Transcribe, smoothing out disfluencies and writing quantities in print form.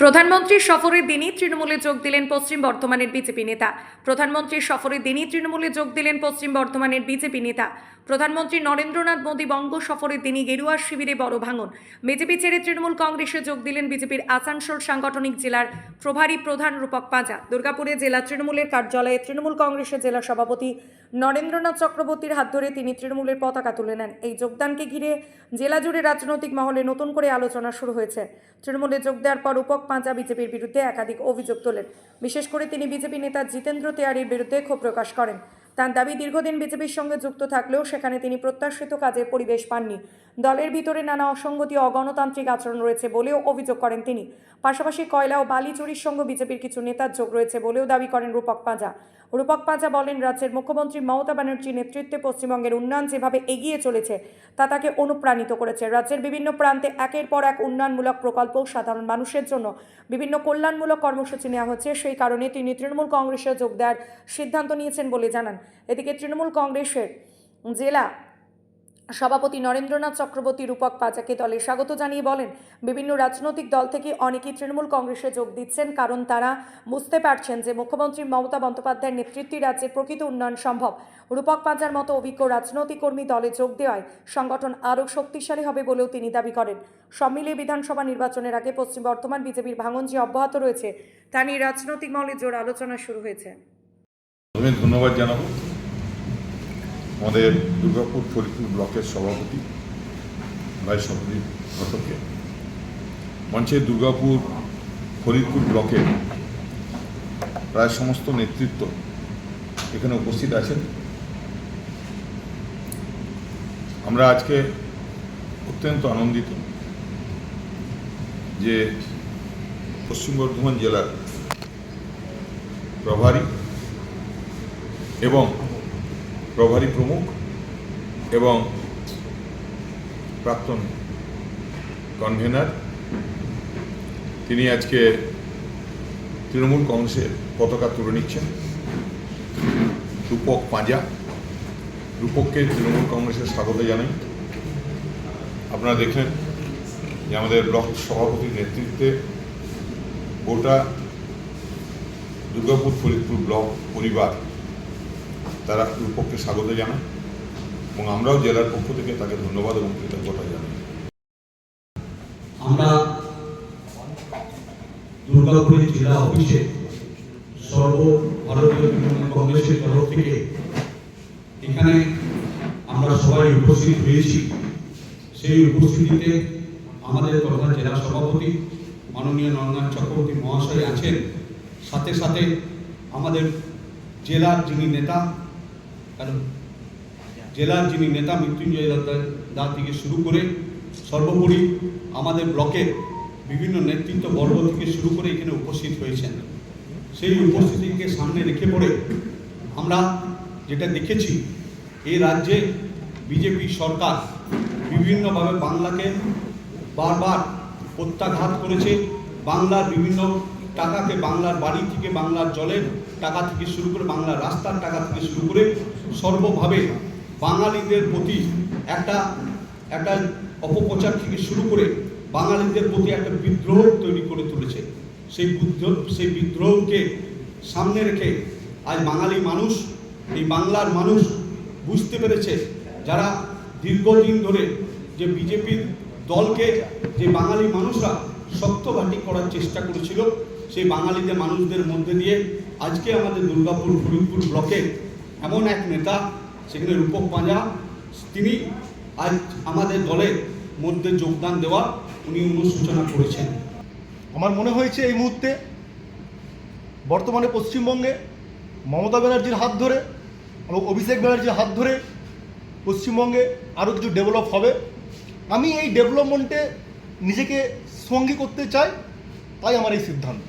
প্রধানমন্ত্রীর সফরের দিনই তৃণমূলে যোগ দিলেন পশ্চিম বর্ধমানের বিজেপি নেতা। প্রধানমন্ত্রীর সফরের দিনই তৃণমূলে যোগ দিলেন পশ্চিম বর্ধমানের বিজেপি নেতা। প্রধানমন্ত্রী নরেন্দ্রনাথ মোদী বঙ্গ সফরের দিনই গেরুয়া শিবিরে বড় ভাঙন। বিজেপি ছেড়ে তৃণমূল কংগ্রেসে যোগ দিলেন বিজেপির আসানসোল সাংগঠনিক জেলার প্রভারী প্রধান রূপক পাঁজা। দুর্গাপুরে জেলা তৃণমূলের কার্যালয়ে তৃণমূল কংগ্রেসের জেলা সভাপতি নরেন্দ্রনাথ চক্রবর্তীর হাত ধরে তিনি তৃণমূলের পতাকা তুলে নেন। এই যোগদানকে ঘিরে জেলা জুড়ে রাজনৈতিক মহলে নতুন করে আলোচনা শুরু হয়েছে। তৃণমূলে যোগ দেওয়ার পর রূপক পাঁজা বিজেপির বিরুদ্ধে একাধিক অভিযোগ তোলেন। বিশেষ করে তিনি বিজেপি নেতা জিতেন্দ্র তেওয়ারির বিরুদ্ধে ক্ষোভ প্রকাশ করেন। তার দাবি, দীর্ঘদিন বিজেপির সঙ্গে যুক্ত থাকলেও সেখানে তিনি প্রত্যাশিত কাজের পরিবেশ পাননি। দলের ভিতরে নানা অসঙ্গতি ও অগণতান্ত্রিক আচরণ রয়েছে বলেও অভিযোগ করেন তিনি। পাশাপাশি কয়লা ও বালি চুরির সঙ্গে বিজেপির কিছু নেতার যোগ রয়েছে বলেও দাবি করেন রূপক পাঁজা। রূপক পাঁজা বলেন, রাজ্যের মুখ্যমন্ত্রী মমতা ব্যানার্জির নেতৃত্বে পশ্চিমবঙ্গের উন্নয়ন যেভাবে এগিয়ে চলেছে তা তাকে অনুপ্রাণিত করেছে। রাজ্যের বিভিন্ন প্রান্তে একের পর এক উন্নয়নমূলক প্রকল্প, সাধারণ মানুষের জন্য বিভিন্ন কল্যাণমূলক কর্মসূচি নেওয়া হচ্ছে। সেই কারণে তিনি তৃণমূল কংগ্রেসে যোগ দেওয়ার সিদ্ধান্ত নিয়েছেন বলে জানান। এদিকে তৃণমূল কংগ্রেসের জেলা সভাপতি নরেন্দ্রনাথ চক্রবর্তী রূপক পাঁজাকে দলে স্বাগত জানিয়ে বলেন, বিভিন্ন রাজনৈতিক দল থেকে অনেকেই তৃণমূল কংগ্রেসে যোগ দিচ্ছেন, কারণ তারা বুঝতে পারছেন যে মুখ্যমন্ত্রী মমতা বন্দ্যোপাধ্যায়ের নেতৃত্বে রাজ্যের প্রকৃত উন্নয়ন সম্ভব। রূপক পাঁজার মতো অভিজ্ঞ রাজনৈতিক কর্মী দলে যোগ দেওয়ায় সংগঠন আরও শক্তিশালী হবে বলেও তিনি দাবি করেন। সব মিলিয়ে বিধানসভা নির্বাচনের আগে পশ্চিম বর্ধমান বিজেপির ভাঙন যে অব্যাহত রয়েছে তা নিয়ে রাজনৈতিক মহলে জোর আলোচনা শুরু হয়েছে। ধন্যবাদ জানাবো আমাদের দুর্গাপুর ফরিদপুর ব্লকের সভাপতি ভাই সভাপতি ঘটককে। মঞ্চের দুর্গাপুর ফরিদপুর ব্লকের প্রায় সমস্ত নেতৃত্ব এখানে উপস্থিত আছেন। আমরা আজকে অত্যন্ত আনন্দিত যে পশ্চিম বর্ধমান জেলার প্রভারী এবং প্রভারী প্রমুখ এবং প্রাক্তন কনভেনার তিনি আজকে তৃণমূল কংগ্রেসের পতাকা তুলে নিচ্ছেন। রূপক পাঁজা, রূপককে তৃণমূল কংগ্রেসের স্বাগত জানাই। আপনারা দেখলেন যে আমাদের ব্লক সভাপতির নেতৃত্বে গোটা দুর্গাপুর ফরিদপুর ব্লক পরিবার তারা রূপককে স্বাগত জানায় এবং আমরাও জেলার পক্ষ থেকে তাকে ধন্যবাদ এবং কৃতজ্ঞতা জানাই। আমরা দুর্গাপুরের জেলা অফিসে সর্বভারতীয় তৃণমূল কংগ্রেসের তরফ থেকে এখানে আমরা সবাই উপস্থিত হয়েছি। সেই উপস্থিতিতে আমাদের প্রধান জেলা সভাপতি মাননীয় নরেন্দ্রনাথ চক্রবর্তী মহাশয় আছেন, সাথে সাথে আমাদের জেলার যিনি নেতা মৃত্যুঞ্জয় দা থেকে শুরু করে সর্বোপরি আমাদের ব্লকের বিভিন্ন নেতৃত্ববর্গ থেকে শুরু করে এখানে উপস্থিত হয়েছেন। সেই উপস্থিতিকে সামনে রেখে পড়ে আমরা যেটা দেখেছি, এই রাজ্যে বিজেপি সরকার বিভিন্নভাবে বাংলাকে বারবার প্রত্যাঘাত করেছে। বাংলার বিভিন্ন টাকাকে, বাংলার বাড়ি থেকে, বাংলার জলের টাকা থেকে শুরু করে, বাংলার রাস্তার টাকা থেকে শুরু করে সর্বভাবে বাঙালিদের প্রতি একটা অপপ্রচার থেকে শুরু করে বাঙালিদের প্রতি একটা বিদ্রোহ তৈরি করে তুলেছে। সেই বিদ্রোহকে সামনে রেখে আজ বাঙালি মানুষ, এই বাংলার মানুষ বুঝতে পেরেছে, যারা দীর্ঘদিন ধরে যে বিজেপির দলকে যে বাঙালি মানুষরা শক্তঘাটি করার চেষ্টা করেছিল, সেই বাঙালিদের মানুষদের মধ্যে দিয়ে আজকে আমাদের দুর্গাপুর ফরিদপুর ব্লকের এমন এক নেতা, সেখানে রূপক পাঁজা, তিনি আজ আমাদের দলের মধ্যে যোগদান দেওয়া উনি অনুসূচনা করেছেন। আমার মনে হয়েছে এই মুহূর্তে বর্তমানে পশ্চিমবঙ্গে মমতা ব্যানার্জির হাত ধরে এবং অভিষেক ব্যানার্জির হাত ধরে পশ্চিমবঙ্গে আরও কিছু ডেভেলপ হবে। আমি এই ডেভেলপমেন্টে নিজেকে সঙ্গী করতে চাই, তাই আমার এই সিদ্ধান্ত।